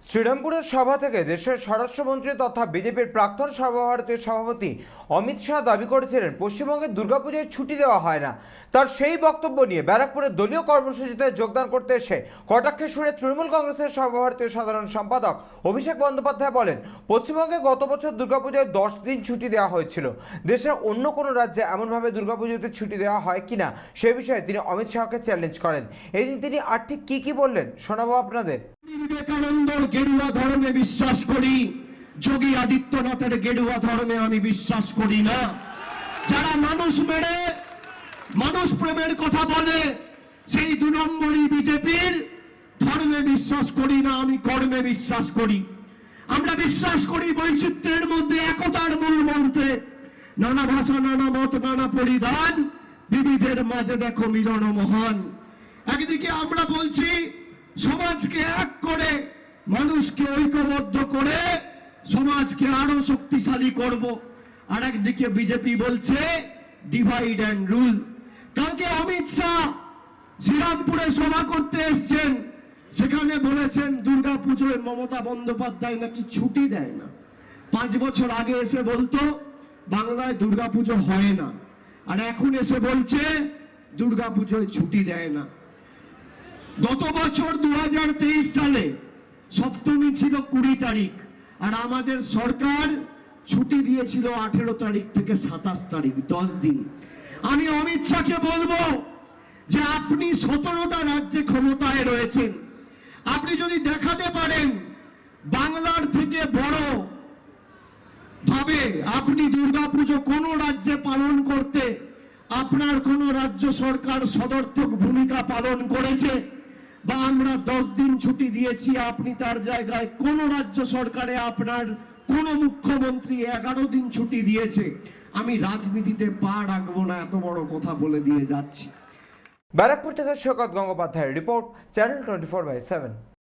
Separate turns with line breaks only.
শ্রীরামপুরের সভা থেকে দেশের স্বরাষ্ট্রমন্ত্রী তথা বিজেপির প্রাক্তন সর্বভারতীয় সভাপতি অমিত শাহ দাবি করেছিলেন পশ্চিমবঙ্গের দুর্গাপূজায় ছুটি দেওয়া হয় না। তার সেই বক্তব্য নিয়ে ব্যারাকপুরের দলীয় কর্মসূচিতে যোগদান করতে এসে কটাক্ষে সুরে তৃণমূল কংগ্রেসের সর্বভারতীয় সাধারণ সম্পাদক অভিষেক বন্দ্যোপাধ্যায় বলেন, পশ্চিমবঙ্গে গত বছর দুর্গাপূজায় 10 দিন ছুটি দেওয়া হয়েছিল। দেশের অন্য কোনো রাজ্যে এমনভাবে দুর্গাপুজোতে ছুটি দেওয়া হয় কিনা সে বিষয়ে তিনি অমিত শাহকে চ্যালেঞ্জ করেন। এদিন তিনি আর ঠিক কি বললেন শোনাবো আপনাদের।
বিবেকানন্দর গেরুয়া ধর্মে বিশ্বাস করি, যোগী আদিত্যনাথের গেরুয়া ধর্মে আমি বিশ্বাস করি না। যারা মানুষ মেরে মানুষ প্রেমের কথা বলে সেই 2 নম্বরই বিজেপির ধর্মে বিশ্বাস করি না, আমি কর্মে বিশ্বাস করি। আমরা বিশ্বাস করি বৈচিত্র্যের মধ্যে একতার মূল মন্ত্রে, নানা ভাষা নানা মত নানা পরিধান, বিবিধের মাঝে দেখো মিলন মহান। একদিকে আমরা বলছি সমাজকে এক করে, মানুষকে ঐক্যবদ্ধ করে সমাজকে আরো শক্তিশালী করব, আর একদিকে বিজেপি বলছে ডিভাইড অ্যান্ড রুল। কালকে অমিত শাহ শ্রীরামপুরে সভা করতে এসছেন, সেখানে বলেছেন দুর্গাপুজোয় মমতা বন্দ্যোপাধ্যায় নাকি ছুটি দেয় না। 5 বছর আগে এসে বলতো বাংলায় দুর্গাপুজো হয় না, আর এখন এসে বলছে দুর্গাপুজোয় ছুটি দেয় না। গত বছর 2023 সালে সপ্তমী ছিল 20 তারিখ, আর আমাদের সরকার ছুটি দিয়েছিল 18 তারিখ থেকে 27 তারিখ, 10 দিন। আমি অমিত শাহকে বলবো যে আপনি 17টা রাজ্যে ক্ষমতায় রয়েছেন, আপনি যদি দেখাতে পারেন বাংলার থেকে বড় ভাবে আপনি দুর্গাপুজো কোন রাজ্যে পালন করতে আপনার কোন রাজ্য সরকার সদর্থক ভূমিকা পালন করেছে, বা আমরা 10 দিন ছুটি দিয়েছি আপনি তার জায়গায় কোন রাজ্য সরকারে আপনার কোন মুখ্যমন্ত্রী 11 দিন ছুটি দিয়েছে, আমি রাজনীতিতে পা রাখবো না, এত বড় কথা বলে দিয়ে যাচ্ছি।
ব্যারাকপুর থেকে শওকত গঙ্গোপাধ্যায়ের রিপোর্ট, চ্যানেল 24/7।